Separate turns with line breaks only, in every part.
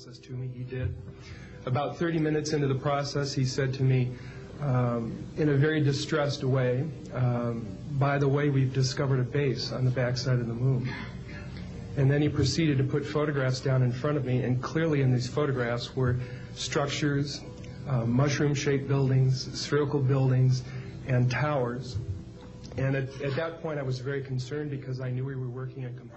process to me. He did. About 30 minutes into the process, he said to me, in a very distressed way, by the way, we've discovered a base on the backside of the moon. And then he proceeded to put photographs down in front of me, and clearly in these photographs were structures, mushroom-shaped buildings, spherical buildings, and towers. And at that point, I was very concerned because I knew we were working on...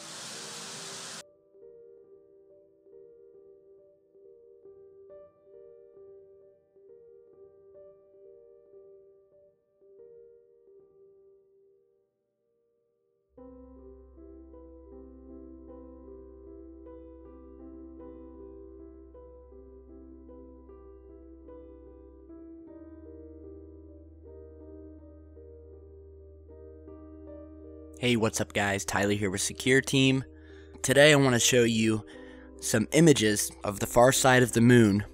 Hey, what's up guys? Tyler here with Secure Team. Today I want to show you some images of the far side of the moon.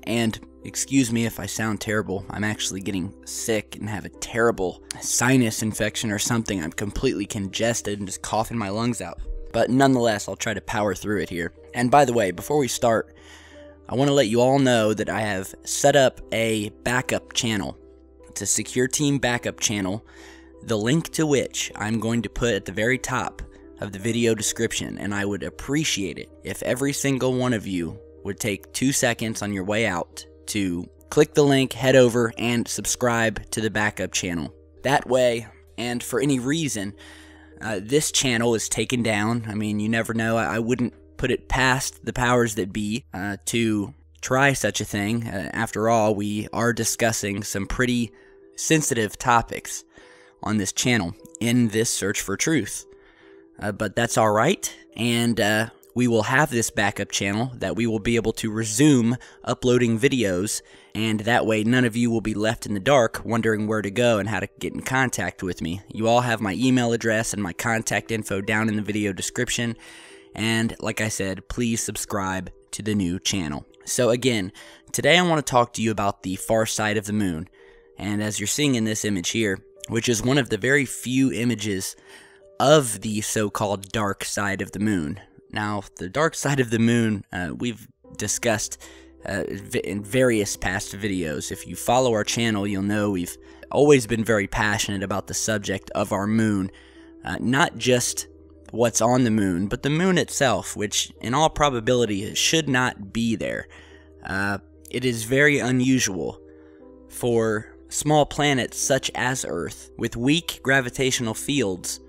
And excuse me if I sound terrible. I'm actually getting sick and have a terrible sinus infection or something. I'm completely congested and just coughing my lungs out. But nonetheless, I'll try to power through it here. And by the way, before we start, I want to let you all know that I have set up a backup channel. It's a Secure Team backup channel, the link to which I'm going to put at the very top of the video description, and I would appreciate it if every single one of you would take 2 seconds on your way out to click the link, head over, and subscribe to the backup channel. That way, and for any reason, this channel is taken down. I mean, you never know. I wouldn't put it past the powers that be to try such a thing. After all, we are discussing some pretty sensitive topics on this channel in this search for truth. But that's alright, and we will have this backup channel that we will be able to resume uploading videos, and that way none of you will be left in the dark wondering where to go and how to get in contact with me. You all have my email address and my contact info down in the video description, and like I said, please subscribe to the new channel. So again, today I want to talk to you about the far side of the moon, and as you're seeing in this image here, which is one of the very few images of the so-called dark side of the moon. Now, the dark side of the moon, we've discussed in various past videos. If you follow our channel, you'll know we've always been very passionate about the subject of our moon. Not just what's on the moon, but the moon itself, which in all probability should not be there. It is very unusual for small planets such as Earth, with weak gravitational fields,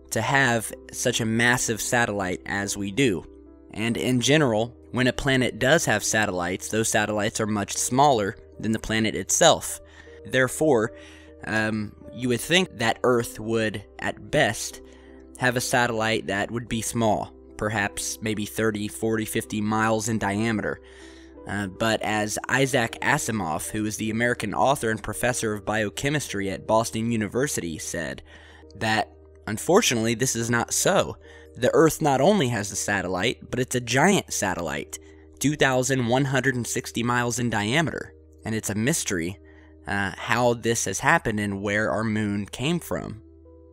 to have such a massive satellite as we do. And in general, when a planet does have satellites, those satellites are much smaller than the planet itself. Therefore, you would think that Earth would, at best, have a satellite that would be small, perhaps maybe 30, 40, 50 miles in diameter. But as Isaac Asimov, who is the American author and professor of biochemistry at Boston University, said, that unfortunately this is not so. The Earth not only has a satellite, but it's a giant satellite, 2,160 miles in diameter, and it's a mystery how this has happened and where our moon came from.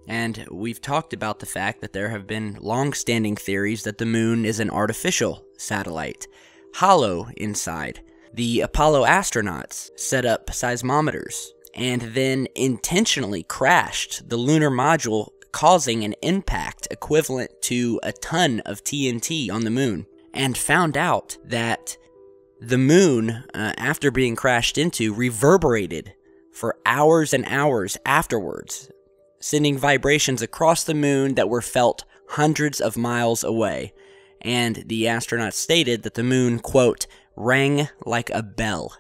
And we've talked about the fact that there have been long-standing theories that the moon is an artificial satellite, hollow inside. The Apollo astronauts set up seismometers and then intentionally crashed the lunar module, causing an impact equivalent to a ton of TNT on the moon, and found out that the moon, after being crashed into, reverberated for hours and hours afterwards, sending vibrations across the moon that were felt hundreds of miles away. And the astronauts stated that the moon, quote, rang like a bell,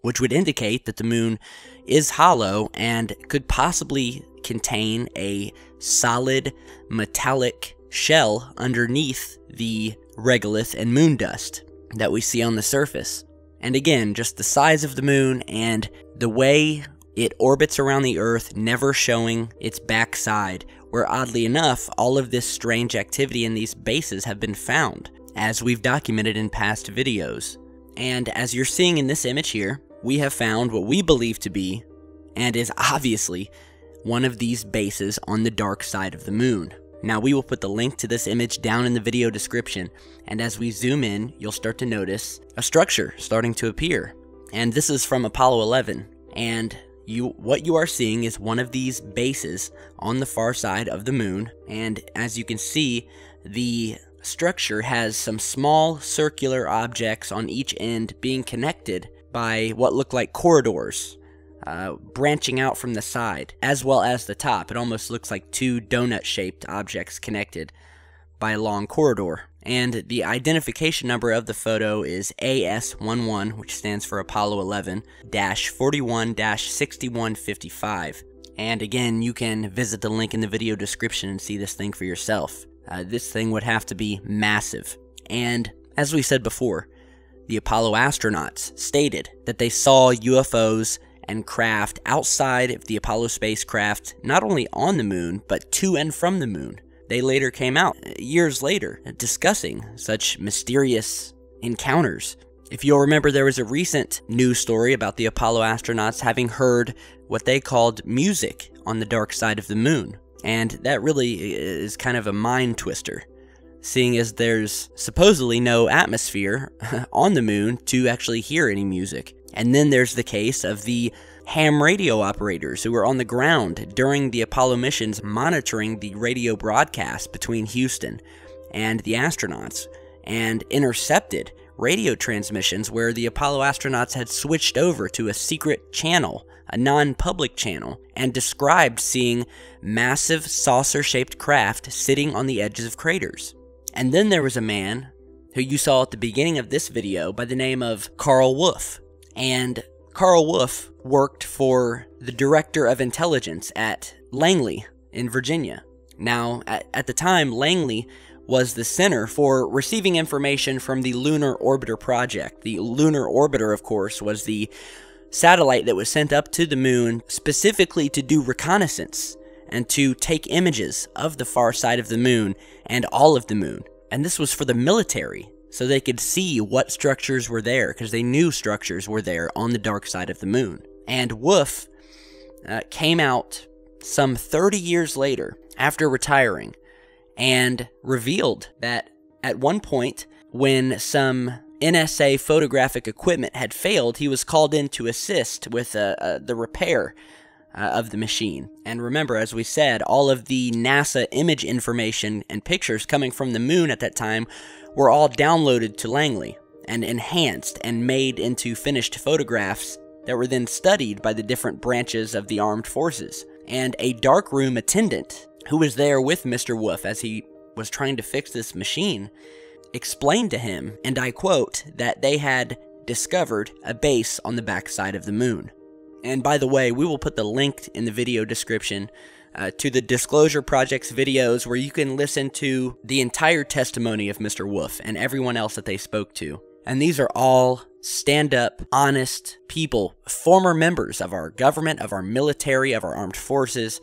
which would indicate that the moon is hollow and could possibly contain a solid metallic shell underneath the regolith and moon dust that we see on the surface. And again, just the size of the moon and the way it orbits around the Earth, never showing its backside, where oddly enough, all of this strange activity in these bases have been found, as we've documented in past videos. And as you're seeing in this image here, we have found what we believe to be, and is obviously, one of these bases on the dark side of the moon. Now we will put the link to this image down in the video description, and as we zoom in, you'll start to notice a structure starting to appear. And this is from Apollo 11, and what you are seeing is one of these bases on the far side of the moon, and as you can see, the structure has some small circular objects on each end being connected by what look like corridors branching out from the side, as well as the top. It almost looks like two donut-shaped objects connected by a long corridor. And the identification number of the photo is AS11, which stands for Apollo 11-41-6155. And again, you can visit the link in the video description and see this thing for yourself. This thing would have to be massive. And as we said before, the Apollo astronauts stated that they saw UFOs and craft outside of the Apollo spacecraft, not only on the moon, but to and from the moon. They later came out, years later, discussing such mysterious encounters. If you'll remember, there was a recent news story about the Apollo astronauts having heard what they called music on the dark side of the moon. And that really is kind of a mind twister, seeing as there's supposedly no atmosphere on the moon to actually hear any music. And then there's the case of the ham radio operators who were on the ground during the Apollo missions monitoring the radio broadcast between Houston and the astronauts, and intercepted radio transmissions where the Apollo astronauts had switched over to a secret channel, a non-public channel, and described seeing massive saucer-shaped craft sitting on the edges of craters. And then there was a man who you saw at the beginning of this video by the name of Carl Wolf. And Carl Wolf worked for the Director of Intelligence at Langley in Virginia. Now, at the time, Langley was the center for receiving information from the Lunar Orbiter project. The Lunar Orbiter, of course, was the satellite that was sent up to the moon specifically to do reconnaissance and to take images of the far side of the moon and all of the moon. And this was for the military, so they could see what structures were there, because they knew structures were there on the dark side of the moon. And Wolf came out some 30 years later, after retiring, and revealed that at one point, when some NSA photographic equipment had failed, he was called in to assist with the repair of the machine. And remember, as we said, all of the NASA image information and pictures coming from the moon at that time were all downloaded to Langley and enhanced and made into finished photographs that were then studied by the different branches of the armed forces. And a darkroom attendant who was there with Mr. Wolf as he was trying to fix this machine explained to him, and I quote, that they had discovered a base on the backside of the moon. And by the way, we will put the link in the video description to the Disclosure Project's videos, where you can listen to the entire testimony of Mr. Wolf and everyone else that they spoke to. And these are all stand-up, honest people, former members of our government, of our military, of our armed forces,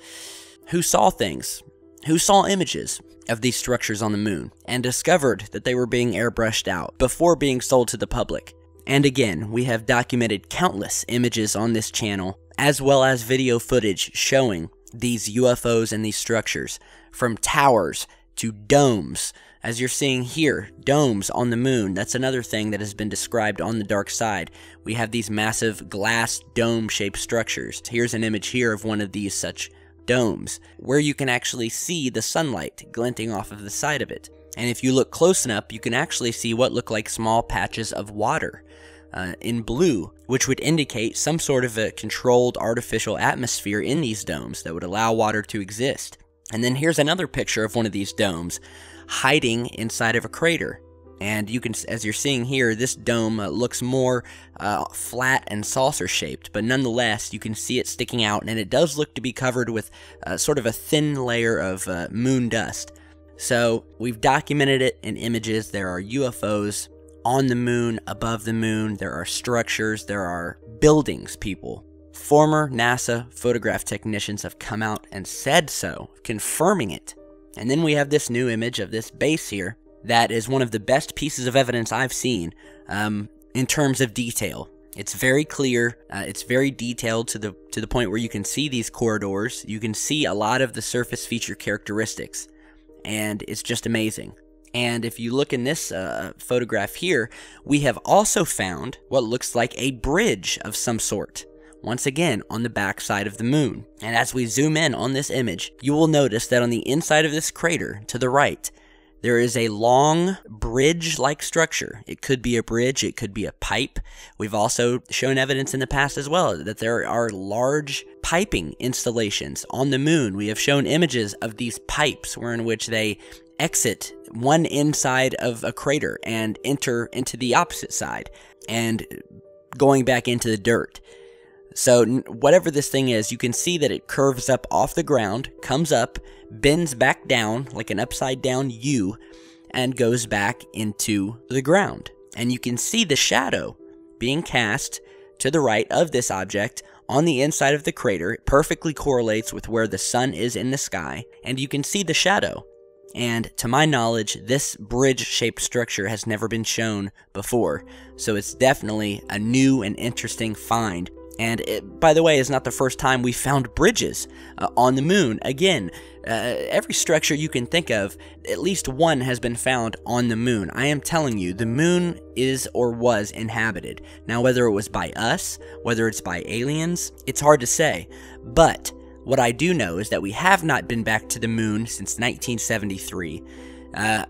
who saw things, who saw images of these structures on the moon, and discovered that they were being airbrushed out before being sold to the public. And again, we have documented countless images on this channel, as well as video footage showing these UFOs and these structures, from towers to domes. As you're seeing here, domes on the moon. That's another thing that has been described on the dark side. We have these massive glass dome-shaped structures. Here's an image here of one of these such domes, where you can actually see the sunlight glinting off of the side of it. And if you look close enough, you can actually see what look like small patches of water in blue, which would indicate some sort of a controlled artificial atmosphere in these domes that would allow water to exist. And then here's another picture of one of these domes hiding inside of a crater. And you can, as you're seeing here, this dome looks more flat and saucer-shaped, but nonetheless, you can see it sticking out, and it does look to be covered with sort of a thin layer of moon dust. So we've documented it in images. There are UFOs on the moon, above the moon. There are structures. There are buildings, people. Former NASA photograph technicians have come out and said so, confirming it. And then we have this new image of this base here that is one of the best pieces of evidence I've seen in terms of detail. It's very clear, it's very detailed to the point where you can see these corridors, you can see a lot of the surface feature characteristics. and it's just amazing. And if you look in this photograph here, we have also found what looks like a bridge of some sort, once again on the back side of the moon. And as we zoom in on this image, you will notice that on the inside of this crater to the right, there is a long bridge-like structure. It could be a bridge, it could be a pipe. We've also shown evidence in the past as well that there are large piping installations on the moon. We have shown images of these pipes in which they exit one inside of a crater and enter into the opposite side and going back into the dirt. So whatever this thing is, you can see that it curves up off the ground, comes up, bends back down like an upside down U, and goes back into the ground. And you can see the shadow being cast to the right of this object on the inside of the crater. It perfectly correlates with where the sun is in the sky, and you can see the shadow. And to my knowledge, this bridge-shaped structure has never been shown before, so it's definitely a new and interesting find. And it, by the way, is not the first time we found bridges on the moon. Again, every structure you can think of, at least one has been found on the moon. I am telling you, the moon is or was inhabited. Now, whether it was by us, whether it's by aliens, it's hard to say. But what I do know is that we have not been back to the moon since 1973.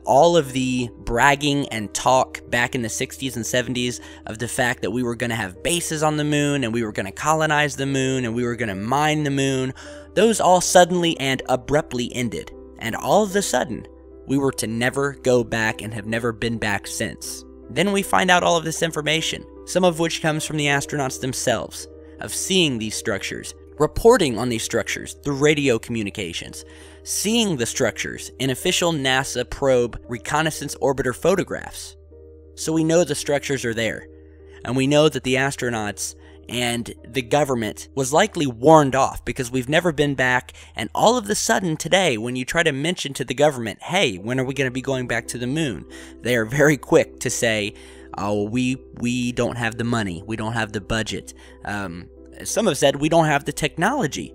All of the bragging and talk back in the 60s and 70s of the fact that we were going to have bases on the moon and we were going to colonize the moon and we were going to mine the moon, those all suddenly and abruptly ended. And all of a sudden, we were to never go back and have never been back since. Then we find out all of this information, some of which comes from the astronauts themselves, of seeing these structures, reporting on these structures through radio communications, seeing the structures in official NASA probe reconnaissance orbiter photographs. So we know the structures are there, and we know that the astronauts and the government was likely warned off because we've never been back, and all of a sudden today, when you try to mention to the government, hey, when are we going to be going back to the moon? They are very quick to say, oh, we don't have the money, we don't have the budget. Some have said we don't have the technology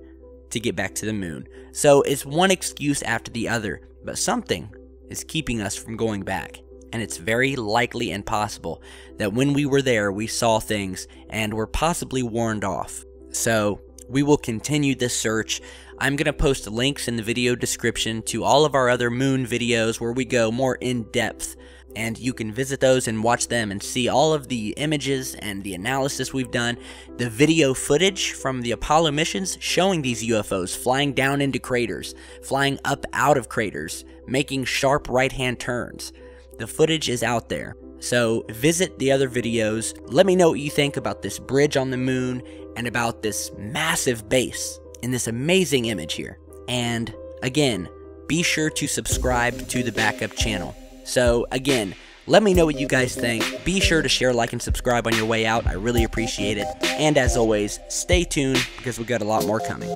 to get back to the moon. So it's one excuse after the other, but something is keeping us from going back. And it's very likely and possible that when we were there, we saw things and were possibly warned off. So we will continue this search. I'm going to post links in the video description to all of our other moon videos where we go more in depth. And you can visit those and watch them and see all of the images and the analysis we've done. The video footage from the Apollo missions showing these UFOs flying down into craters, flying up out of craters, making sharp right-hand turns. The footage is out there. So visit the other videos. Let me know what you think about this bridge on the moon and about this massive base in this amazing image here. And again, be sure to subscribe to the backup channel. So again, let me know what you guys think. Be sure to share, like, and subscribe on your way out. I really appreciate it. And as always, stay tuned because we got a lot more coming.